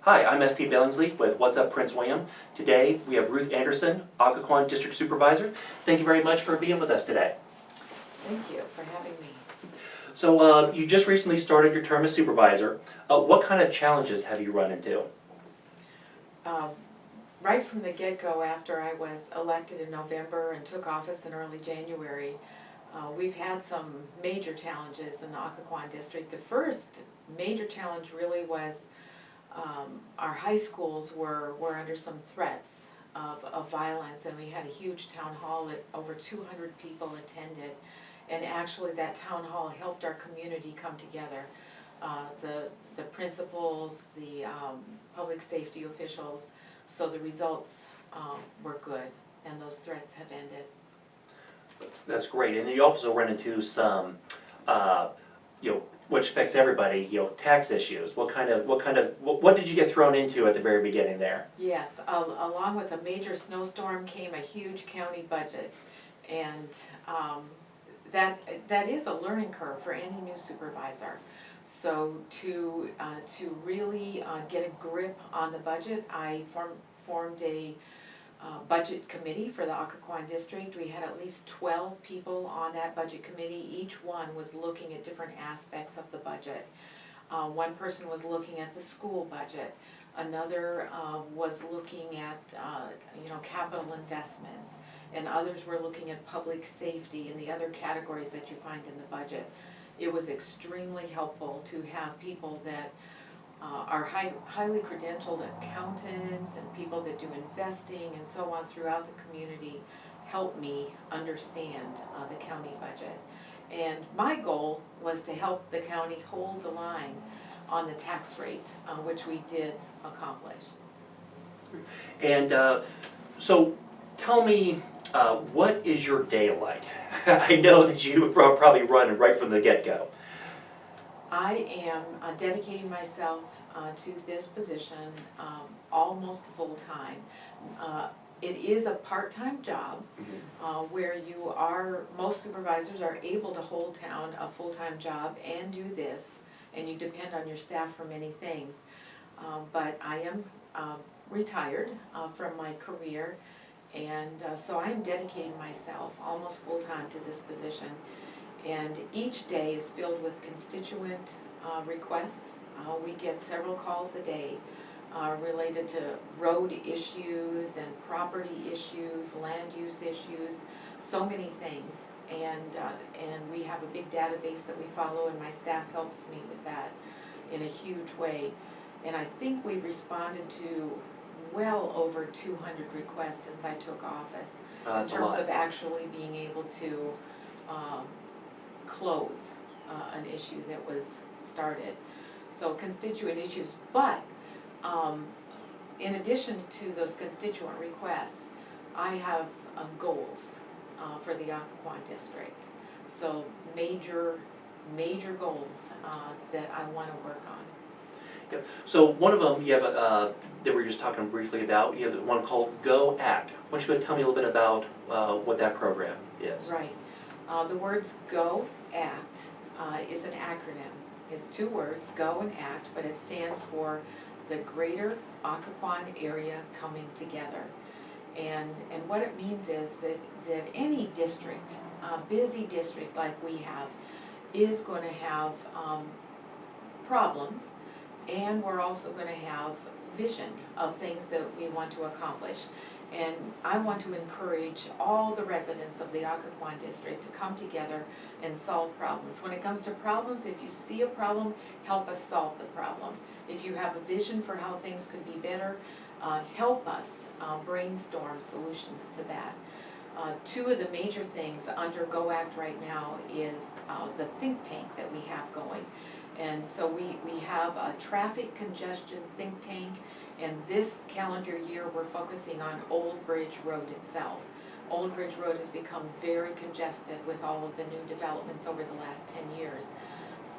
Hi, I'm ST Billingsley with What's Up Prince William. Today we have Ruth Anderson, Occoquan District Supervisor. Thank you very much for being with us today. Thank you for having me. So you just recently started your term as supervisor. What kind of challenges have you run into? Right from the get-go, after I was elected in November and took office in early January, we've had some major challenges in the Occoquan District. The first major challenge really was our high schools were under some threats of violence, and we had a huge town hall that over 200 people attended. And actually that town hall helped our community come together. The principals, the public safety officials, so the results were good, and those threats have ended. That's great. And you also run into some, which affects everybody, tax issues. What did you get thrown into at the very beginning there? Yes, along with a major snowstorm came a huge county budget, and that is a learning curve for any new supervisor. So to really get a grip on the budget, I formed a budget committee for the Occoquan District. We had at least 12 people on that budget committee. Each one was looking at different aspects of the budget. One person was looking at the school budget. Another was looking at capital investments, and others were looking at public safety and the other categories that you find in the budget. It was extremely helpful to have people that are highly credentialed accountants and people that do investing and so on throughout the community help me understand the county budget. And my goal was to help the county hold the line on the tax rate, which we did accomplish. And so tell me, what is your day like? I know that you probably run right from the get-go. I am dedicating myself to this position almost full-time. It is a part-time job where most supervisors are able to hold down a full-time job and do this, and you depend on your staff for many things. But I am retired from my career, and so I am dedicating myself almost full-time to this position. And each day is filled with constituent requests. We get several calls a day related to road issues and property issues, land use issues, so many things. And we have a big database that we follow, and my staff helps me with that in a huge way. And I think we've responded to well over 200 requests since I took office in terms of actually being able to close an issue that was started. So constituent issues, but in addition to those constituent requests, I have goals for the Occoquan District. So major goals that I want to work on. Yeah. So one of them you have that we were just talking briefly about. You have one called Go Act. Why don't you go tell me a little bit about what that program is? Right. The words Go Act is an acronym. It's two words, Go and Act, but it stands for the Greater Occoquan Area Coming Together. And what it means is that any district, a busy district like we have, is going to have problems, and we're also going to have vision of things that we want to accomplish. And I want to encourage all the residents of the Occoquan District to come together and solve problems. When it comes to problems, if you see a problem, help us solve the problem. If you have a vision for how things could be better, help us brainstorm solutions to that. Two of the major things under Go Act right now is the think tank that we have going. And so we have a traffic congestion think tank. And this calendar year, we're focusing on Old Bridge Road itself. Old Bridge Road has become very congested with all of the new developments over the last 10 years.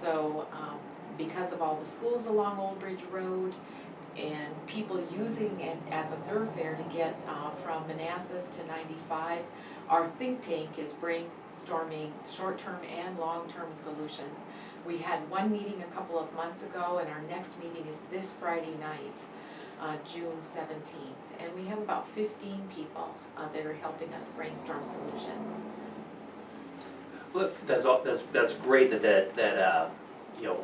So because of all the schools along Old Bridge Road and people using it as a thoroughfare to get from Manassas to 95, our think tank is brainstorming short-term and long-term solutions. We had one meeting a couple of months ago, and our next meeting is this Friday night. June 17th. And we have about 15 people that are helping us brainstorm solutions. Well, that's great that you know,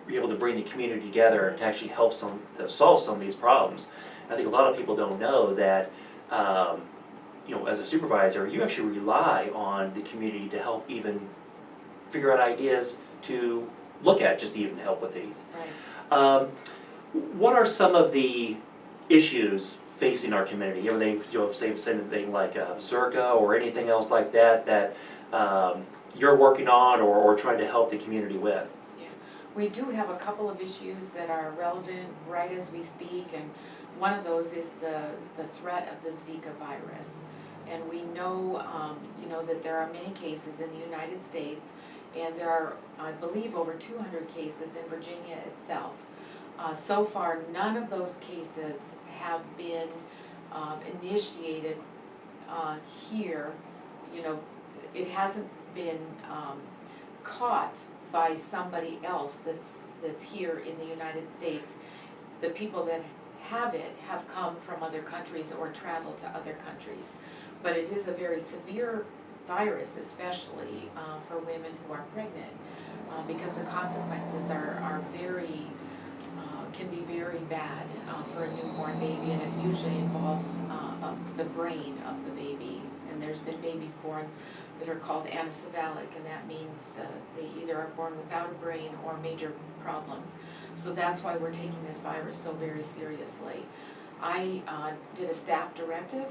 you're able to bring the community together to actually help to solve some of these problems. I think a lot of people don't know that, you know, as a supervisor, you actually rely on the community to help even figure out ideas to look at, just to even help with these. Right. What are some of the issues facing our community? You know, say anything like Zerka or anything else like that you're working on or trying to help the community with? Yeah. We do have a couple of issues that are relevant right as we speak, and one of those is the threat of the Zika virus. And we know, you know, that there are many cases in the United States, and there are, I believe, over 200 cases in Virginia itself. So far, none of those cases have been initiated here. You know, it hasn't been caught by somebody else that's here in the United States. The people that have it have come from other countries or traveled to other countries. But it is a very severe virus, especially for women who are pregnant, because the consequences are very, can be very bad for a newborn baby, and it usually involves the brain of the baby. And there's been babies born that are called anencephalic, and that means they either are born without a brain or major problems. So that's why we're taking this virus so very seriously. I did a staff directive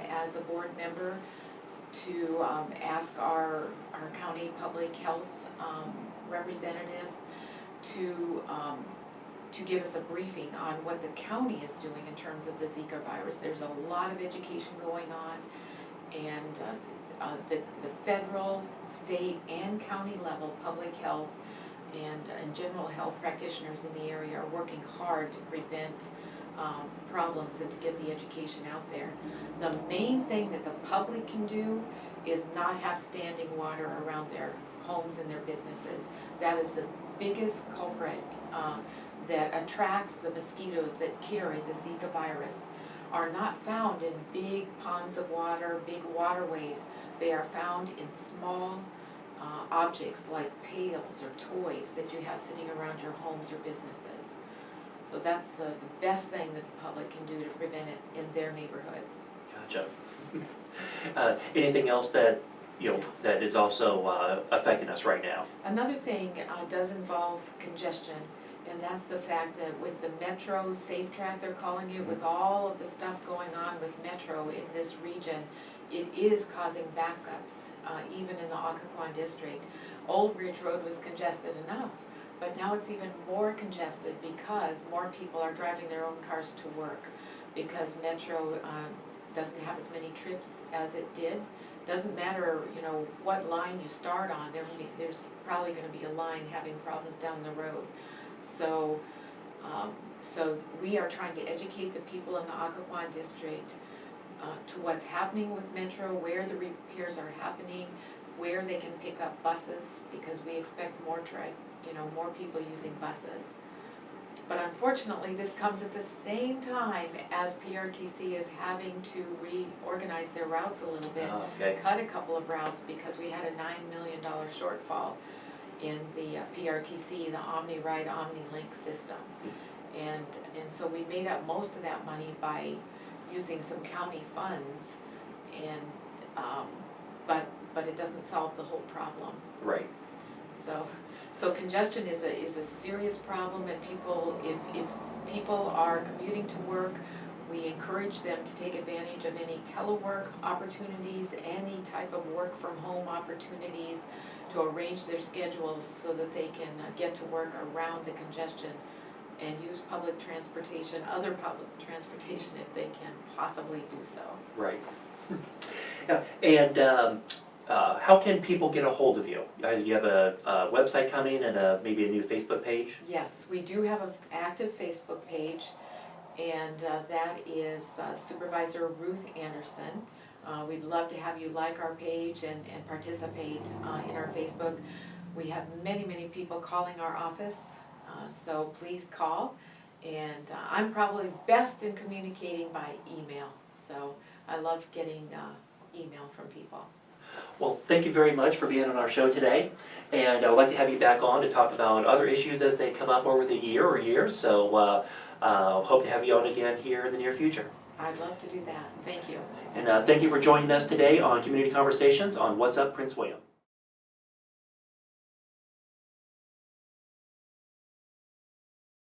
as a board member to ask our county public health representatives to give us a briefing on what the county is doing in terms of the Zika virus. There's a lot of education going on, and the federal, state, and county level public health and general health practitioners in the area are working hard to prevent problems and to get the education out there. The main thing that the public can do is not have standing water around their homes and their businesses. That is the biggest culprit that attracts the mosquitoes that carry the Zika virus. Are not found in big ponds of water, big waterways. They are found in small objects like pails or toys that you have sitting around your homes or businesses. So that's the best thing that the public can do to prevent it in their neighborhoods. Gotcha. Anything else that, you know, that is also affecting us right now? Another thing does involve congestion, and that's the fact that with the Metro Safe Track, they're calling it, with all of the stuff going on with Metro in this region, it is causing backups, even in the Occoquan District. Old Ridge Road was congested enough, but now it's even more congested because more people are driving their own cars to work, because Metro doesn't have as many trips as it did. Doesn't matter, you know, what line you start on, there's probably going to be a line having problems down the road. So, so we are trying to educate the people in the Occoquan District to what's happening with Metro, where the repairs are happening, where they can pick up buses, because we expect more people using buses. But unfortunately, this comes at the same time as PRTC is having to reorganize their routes a little bit, cut a couple of routes, because we had a $9 million shortfall in the PRTC, the OmniRide, OmniLink system. And so we made up most of that money by using some county funds, and but it doesn't solve the whole problem. Right. So congestion is a serious problem, and if people are commuting to work, we encourage them to take advantage of any telework opportunities, any type of work from home opportunities, to arrange their schedules so that they can get to work around the congestion and use public transportation, other public transportation, if they can possibly do so. Right. Yeah. And how can people get a hold of you? You have a website coming and maybe a new Facebook page? Yes, we do have an active Facebook page, and that is Supervisor Ruth Anderson. We'd love to have you like our page and participate in our Facebook. We have many people calling our office, so please call And I'm probably best in communicating by email, so I love getting email from people. Well, thank you very much for being on our show today, and I would like to have you back on to talk about other issues as they come up over the year or years, so hope to have you on again here in the near future. I'd love to do that. Thank you. And thank you for joining us today on Community Conversations on What's Up Prince William.